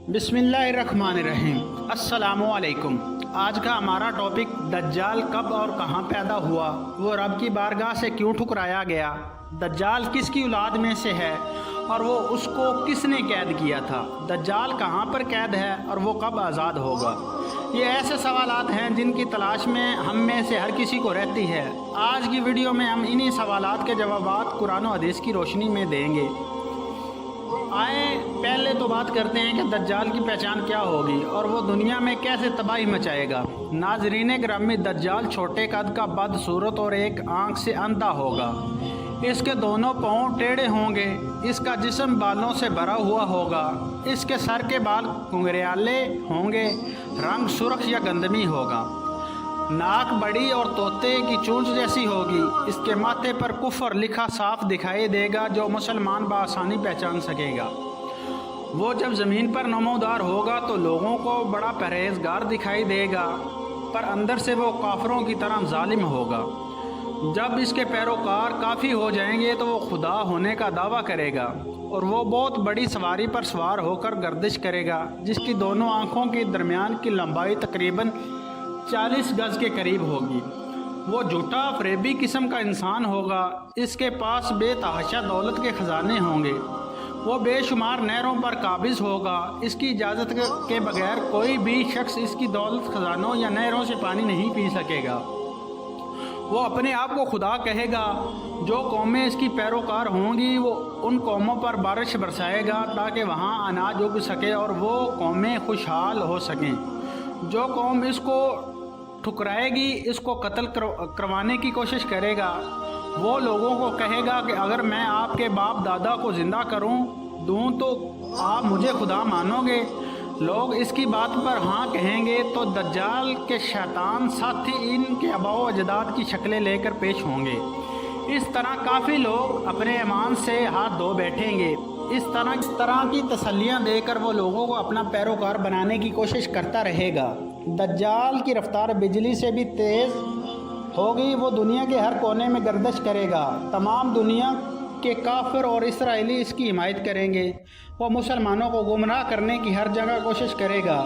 बिस्मिल्लाहिर्रहमानिर्रहीम। अस्सलामुअलैकुम। आज का हमारा टॉपिक दज्जाल कब और कहाँ पैदा हुआ, वो रब की बारगाह से क्यों ठुकराया गया, दज्जाल किसकी औलाद में से है और वो उसको किसने कैद किया था, दज्जाल कहाँ पर कैद है और वो कब आज़ाद होगा। ये ऐसे सवालात हैं जिनकी तलाश में हम में से हर किसी को रहती है। आज की वीडियो में हम इन्हीं सवालात के जवाबात कुरान और हदीस की रोशनी में देंगे। आए पहले तो बात करते हैं कि दज्जाल की पहचान क्या होगी और वो दुनिया में कैसे तबाही मचाएगा। नाजरीन ग्रामी, दज्जाल छोटे कद का बदसूरत और एक आंख से अंधा होगा। इसके दोनों पाँव टेढ़े होंगे। इसका जिस्म बालों से भरा हुआ होगा। इसके सर के बाल घुंघराले होंगे। रंग सुर्ख या गंदमी होगा। नाक बड़ी और तोते की चोंच जैसी होगी। इसके माथे पर कुफर लिखा साफ दिखाई देगा, जो मुसलमान बआसानी पहचान सकेगा। वो जब ज़मीन पर नमोदार होगा तो लोगों को बड़ा परहेजगार दिखाई देगा, पर अंदर से वो काफरों की तरह जालिम होगा। जब इसके पैरोकार काफ़ी हो जाएंगे तो वो खुदा होने का दावा करेगा और वो बहुत बड़ी सवारी पर सवार होकर गर्दिश करेगा, जिसकी दोनों आँखों के दरमियान की लंबाई तकरीबन 40 गज के करीब होगी। वो झूठा फरेबी किस्म का इंसान होगा। इसके पास बेतहाशा दौलत के ख़जाने होंगे। वो बेशुमार नहरों पर काबिज होगा। इसकी इजाज़त के बगैर कोई भी शख्स इसकी दौलत खजानों या नहरों से पानी नहीं पी सकेगा। वो अपने आप को खुदा कहेगा। जो कौमें इसकी पैरोकार होंगी वो उन कौमों पर बारिश बरसाएगा ताकि वहाँ अनाज उग सके और वो कौमें खुशहाल हो सकें। जो कौम इसको ठुकराएगी, इसको कत्ल करवाने की कोशिश करेगा। वो लोगों को कहेगा कि अगर मैं आपके बाप दादा को ज़िंदा दूं तो आप मुझे खुदा मानोगे। लोग इसकी बात पर हाँ कहेंगे तो दज्जाल के शैतान साथी इनके आबाओ अजदाद की शक्लें लेकर पेश होंगे। इस तरह काफ़ी लोग अपने ईमान से हाथ धो बैठेंगे। इस तरह की तसल्लियाँ देकर वो लोगों को अपना पैरोकार बनाने की कोशिश करता रहेगा। दज्जाल की रफ्तार बिजली से भी तेज़ होगी। वो दुनिया के हर कोने में गर्दिश करेगा। तमाम दुनिया के काफिर और इसराइली इसकी हिमायत करेंगे। वो मुसलमानों को गुमराह करने की हर जगह कोशिश करेगा।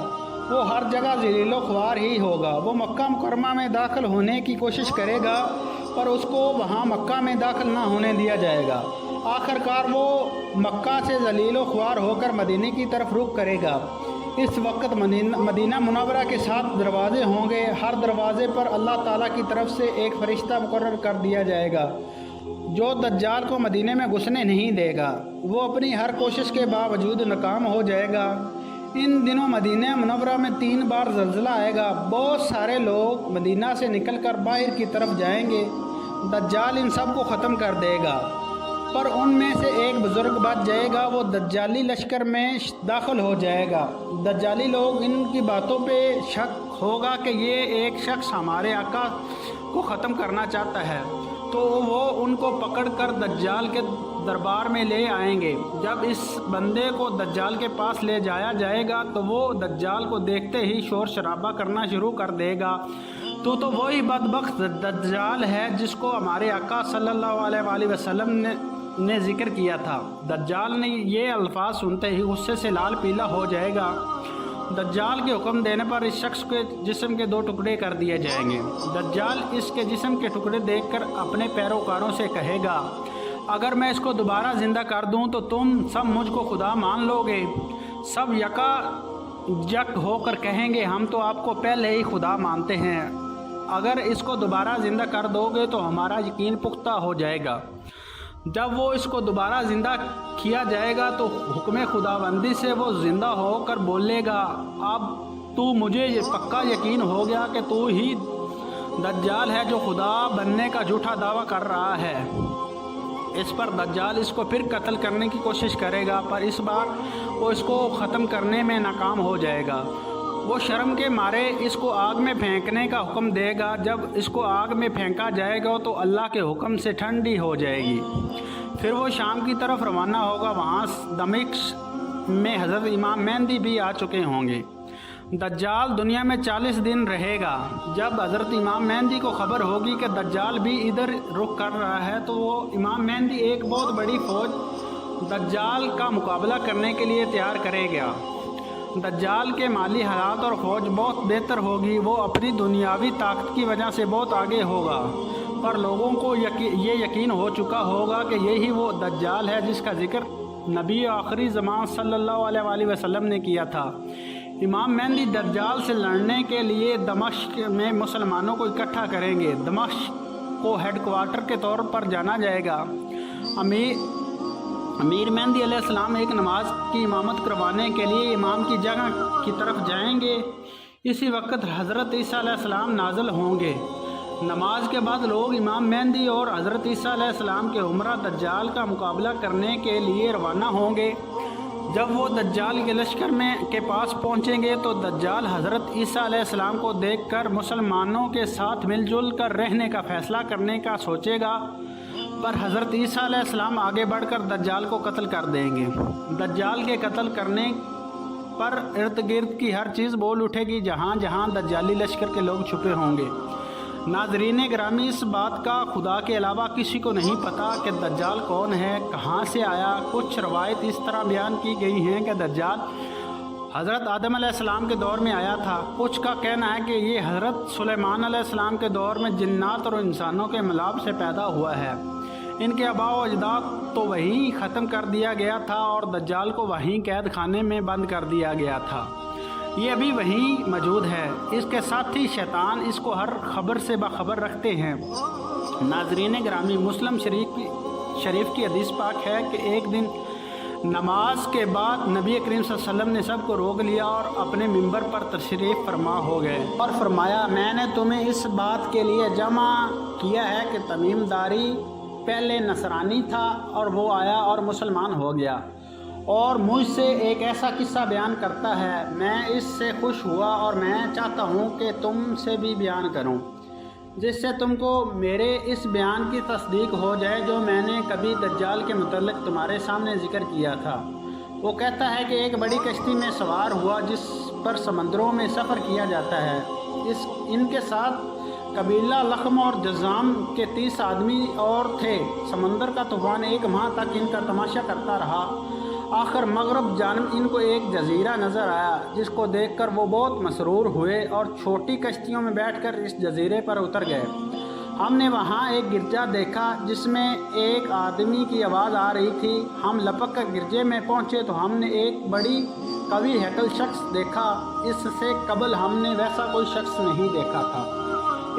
वो हर जगह ज़लीलो ख्वार ही होगा। वो मक्का मुकर्रमा में दाखिल होने की कोशिश करेगा पर उसको वहाँ मक्का में दाखिल ना होने दिया जाएगा। आखिरकार वो मक्का से ज़लीलो ख्वार होकर मदीने की तरफ रुख करेगा। इस वक्त मदीना मुनव्वरा के 7 दरवाज़े होंगे। हर दरवाज़े पर अल्लाह ताला की तरफ से एक फ़रिश्ता मुकर्रर कर दिया जाएगा जो दज्जाल को मदीने में घुसने नहीं देगा। वो अपनी हर कोशिश के बावजूद नाकाम हो जाएगा। इन दिनों मदीना मुनव्वरा में 3 बार ज़लज़ला आएगा। बहुत सारे लोग मदीना से निकलकर बाहर की तरफ जाएंगे। दज्जाल इन सब को ख़त्म कर देगा, पर उनमें से एक बुज़ुर्ग बच जाएगा। वो दज्जाली लश्कर में दाखिल हो जाएगा। दज्जाली लोग इनकी बातों पे शक होगा कि ये एक शख्स हमारे आका को ख़त्म करना चाहता है, तो वो उनको पकड़कर दज्जाल के दरबार में ले आएंगे। जब इस बंदे को दज्जाल के पास ले जाया जाएगा तो वो दज्जाल को देखते ही शोर शराबा करना शुरू कर देगा। तो वही बदबख्त दज्जाल है जिसको हमारे आका सल्लल्लाहु अलैहि वसल्लम ने जिक्र किया था। दज्जाल ने ये अल्फाज सुनते ही गुस्से से लाल पीला हो जाएगा। दज्जाल के हुक्म देने पर इस शख्स के जिस्म के 2 टुकड़े कर दिए जाएंगे। दज्जाल इसके जिस्म के टुकड़े देखकर अपने पैरोकारों से कहेगा, अगर मैं इसको दोबारा ज़िंदा कर दूं तो तुम सब मुझको खुदा मान लोगे। सब यक होकर कहेंगे, हम तो आपको पहले ही खुदा मानते हैं। अगर इसको दोबारा ज़िंदा कर दोगे तो हमारा यकीन पुख्ता हो जाएगा। जब वो इसको दोबारा ज़िंदा किया जाएगा तो हुक्म खुदाबंदी से वो ज़िंदा होकर बोलेगा, अब तू मुझे ये पक्का यकीन हो गया कि तू ही दज्जाल है जो खुदा बनने का झूठा दावा कर रहा है। इस पर दज्जाल इसको फिर कत्ल करने की कोशिश करेगा, पर इस बार वो इसको ख़त्म करने में नाकाम हो जाएगा। वो शर्म के मारे इसको आग में फेंकने का हुक्म देगा। जब इसको आग में फेंका जाएगा तो अल्लाह के हुक्म से ठंडी हो जाएगी। फिर वो शाम की तरफ रवाना होगा। वहाँ दमिश्क में हज़रत इमाम मेहदी भी आ चुके होंगे। दज्जाल दुनिया में 40 दिन रहेगा। जब हज़रत इमाम मेहदी को खबर होगी कि दज्जाल भी इधर रुख कर रहा है तो वो इमाम मेहदी एक बहुत बड़ी फ़ौज दज्जाल का मुकाबला करने के लिए तैयार करेगा। दज्जाल के माली हालात और फौज बहुत बेहतर होगी। वो अपनी दुनियावी ताकत की वजह से बहुत आगे होगा, पर लोगों को ये यकीन हो चुका होगा कि यही वो दज्जाल है जिसका जिक्र नबी आखिरी ज़मान सल्लल्लाहु अलैहि वसल्लम ने किया था। इमाम मेहदी दज्जाल से लड़ने के लिए दमिश्क में मुसलमानों को इकट्ठा करेंगे। दमिश्क को हेडक्वार्टर के तौर पर जाना जाएगा। अमीर मेहदी अलैहिस्सलाम एक नमाज की इमामत करवाने के लिए इमाम की जगह की तरफ जाएंगे। इसी वक्त हज़रत ईसा अलैहिस्सलाम नाज़िल होंगे। नमाज के बाद लोग इमाम मेहदी और हज़रत ईसा अलैहिस्सलाम के हमरा दज्जाल का मुकाबला करने के लिए रवाना होंगे। जब वो दज्जाल के लश्कर के पास पहुंचेंगे तो दज्जाल हज़रत ईसा अलैहिस्सलाम को देखकर मुसलमानों के साथ मिलजुल कर रहने का फ़ैसला करने का सोचेगा, पर हज़रत ईसा अलैहिस्सलाम आगे बढ़कर दज्जाल को कत्ल कर देंगे। दज्जाल के कत्ल करने पर इर्द गिर्द की हर चीज़ बोल उठेगी जहाँ जहाँ दज्जाली लश्कर के लोग छुपे होंगे। नाज़रीन ग्रामी, इस बात का खुदा के अलावा किसी को नहीं पता कि दज्जाल कौन है, कहाँ से आया। कुछ रवायत इस तरह बयान की गई हैं कि दज्जाल हज़रत आदम अलैहिस्सलाम के दौर में आया था। कुछ का कहना है कि ये हज़रत सुलेमान अलैहिस्सलाम के दौर में जिन्नात और इंसानों के मिलाप से पैदा हुआ है। इनके आबा व अजदाद तो वहीं ख़त्म कर दिया गया था और दज्जाल को वहीं कैद खाने में बंद कर दिया गया था। ये अभी वहीं मौजूद है। इसके साथ ही शैतान इसको हर खबर से बाखबर रखते हैं। नाज़रीन ग्रामी, मुस्लिम शरीफ की हदीस पाक है कि एक दिन नमाज के बाद नबी करीम सल्लल्लाहु अलैहि वसल्लम ने सबको रोक लिया और अपने मिंबर पर तशरीफ़ फरमा हो गए और फरमाया, मैंने तुम्हें इस बात के लिए जमा किया है कि तमीमदारी पहले नसरानी था और वो आया और मुसलमान हो गया और मुझसे एक ऐसा किस्सा बयान करता है। मैं इससे खुश हुआ और मैं चाहता हूँ कि तुमसे भी बयान करूँ, जिससे तुमको मेरे इस बयान की तस्दीक हो जाए जो मैंने कभी दज्जाल के मुतल्लिक़ तुम्हारे सामने ज़िक्र किया था। वो कहता है कि एक बड़ी कश्ती में सवार हुआ जिस पर समंदरों में सफ़र किया जाता है। इनके साथ कबीला लखम और जज़ाम के 30 आदमी और थे। समंदर का तूफ़ान एक माह तक इनका तमाशा करता रहा। आखिर मगरब जानिब इनको एक जजीरा नज़र आया, जिसको देखकर वो बहुत मसरूर हुए और छोटी कश्तियों में बैठकर इस जजीरे पर उतर गए। हमने वहाँ एक गिरजा देखा जिसमें एक आदमी की आवाज़ आ रही थी। हम लपक कर गिरजे में पहुँचे तो हमने एक बड़ी कवि हैकल शख्स देखा। इससे कबल हमने वैसा कोई शख्स नहीं देखा था।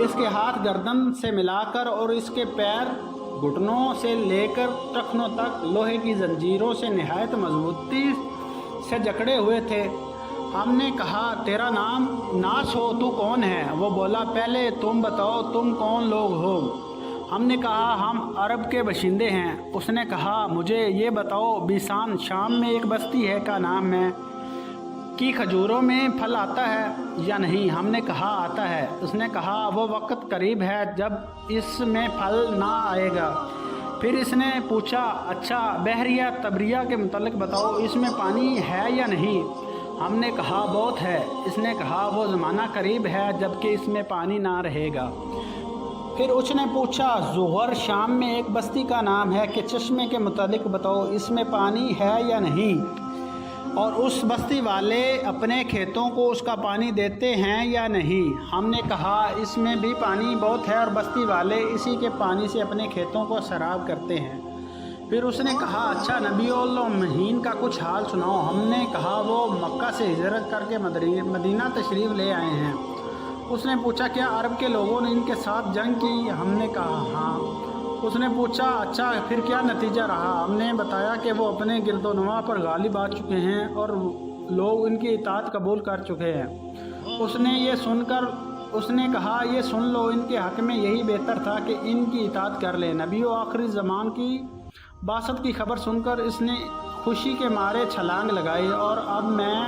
इसके हाथ गर्दन से मिलाकर और इसके पैर घुटनों से लेकर टखनों तक लोहे की जंजीरों से नहायत मजबूती से जकड़े हुए थे। हमने कहा, तेरा नाम नाश हो, तू कौन है? वो बोला, पहले तुम बताओ तुम कौन लोग हो? हमने कहा, हम अरब के बशिंदे हैं। उसने कहा, मुझे ये बताओ, बिसान शाम में एक बस्ती है का नाम है कि खजूरों में फल आता है या नहीं? हमने कहा, आता है। उसने कहा, वो वक्त करीब है जब इसमें फल ना आएगा। फिर इसने पूछा, अच्छा बहरिया तबरिया के मुतल्लिक़ बताओ, इसमें पानी है या नहीं? हमने कहा, बहुत है। इसने कहा, वो ज़माना करीब है जबकि इसमें पानी ना रहेगा। फिर उसने पूछा, ज़ुहर शाम में एक बस्ती का नाम है कि चश्मे के मुतालिक बताओ, इसमें पानी है या नहीं? और उस बस्ती वाले अपने खेतों को उसका पानी देते हैं या नहीं? हमने कहा, इसमें भी पानी बहुत है और बस्ती वाले इसी के पानी से अपने खेतों को सराब करते हैं। फिर उसने कहा, अच्छा नबीउल महीन का कुछ हाल सुनाओ। हमने कहा, वो मक्का से हिजरत करके मदीना तशरीफ़ ले आए हैं। उसने पूछा, क्या अरब के लोगों ने इनके साथ जंग की? हमने कहा, हाँ। उसने पूछा, अच्छा फिर क्या नतीजा रहा? हमने बताया कि वो अपने गिरदोनवा पर गालिब आ चुके हैं और लोग इनकी इताअत कबूल कर चुके हैं। उसने ये सुनकर उसने कहा, ये सुन लो, इनके हक़ में यही बेहतर था कि इनकी इताअत कर ले। नबी व आखिरी ज़मान की बासत की खबर सुनकर इसने खुशी के मारे छलांग लगाई। और अब मैं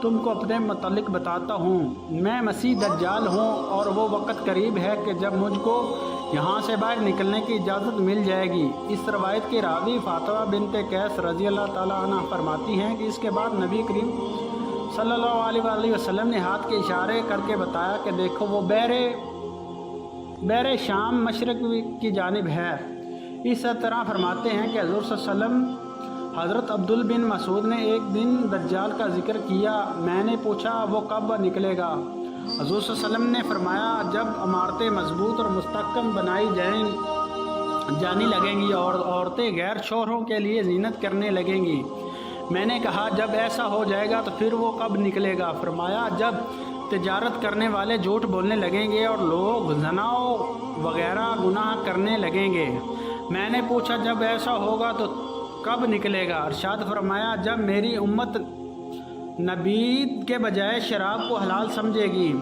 तुमको अपने मुतल्लिक़ बताता हूँ, मैं मसीह दज्जाल हूँ और वो वक़्त करीब है कि जब मुझको यहाँ से बाहर निकलने की इजाज़त मिल जाएगी। इस रवायत के रावी फातिमा बिन्ते कैस रज़ी अल्लाह ताला अन्हा फरमाती हैं कि इसके बाद नबी करीम सल्लल्लाहु अलैहि वसल्लम ने हाथ के इशारे करके बताया कि देखो वो बहरे शाम मशरक़ की जानिब है। इस तरह फरमाते हैं कि हज़ूर सल्लल्लाहु अलैहि वसल्लम حضرت عبداللہ بن مسعود نے ایک دن دجال کا ذکر کیا۔ میں نے پوچھا وہ کب نکلے گا؟ حضور صلی اللہ علیہ وسلم نے فرمایا جب عمارتیں مضبوط اور مستحکم بنائی جانے لگیں گی اور عورتیں غیر شوہروں کے لیے زینت کرنے لگیں گی۔ میں نے کہا جب ایسا ہو جائے گا تو پھر وہ کب نکلے گا؟ فرمایا جب تجارت کرنے والے جھوٹ بولنے لگیں گے اور لوگ زنا وغیرہ گناہ کرنے لگیں گے۔ میں نے پوچھا جب ایسا ہوگا تو کب نکلے گا؟ ارشاد فرمایا جب میری امت نبید کے بجائے شراب کو حلال سمجھے گی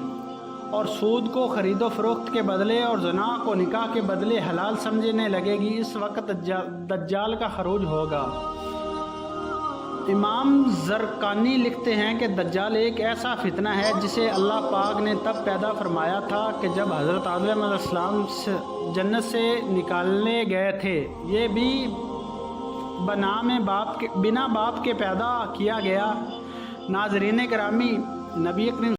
اور سود کو خرید و فروخت کے بدلے اور زنا کو نکاح کے بدلے حلال سمجھنے لگے گی، اس وقت دجال کا خروج ہوگا۔ امام زرقانی لکھتے ہیں کہ دجال ایک ایسا فتنہ ہے جسے اللہ پاک نے تب پیدا فرمایا تھا کہ جب حضرت آدم علیہ السلام جنت سے نکالنے گئے تھے۔ یہ بھی بنا باپ کے پیدا کیا گیا۔ ناظرین گرامی، نبی کریم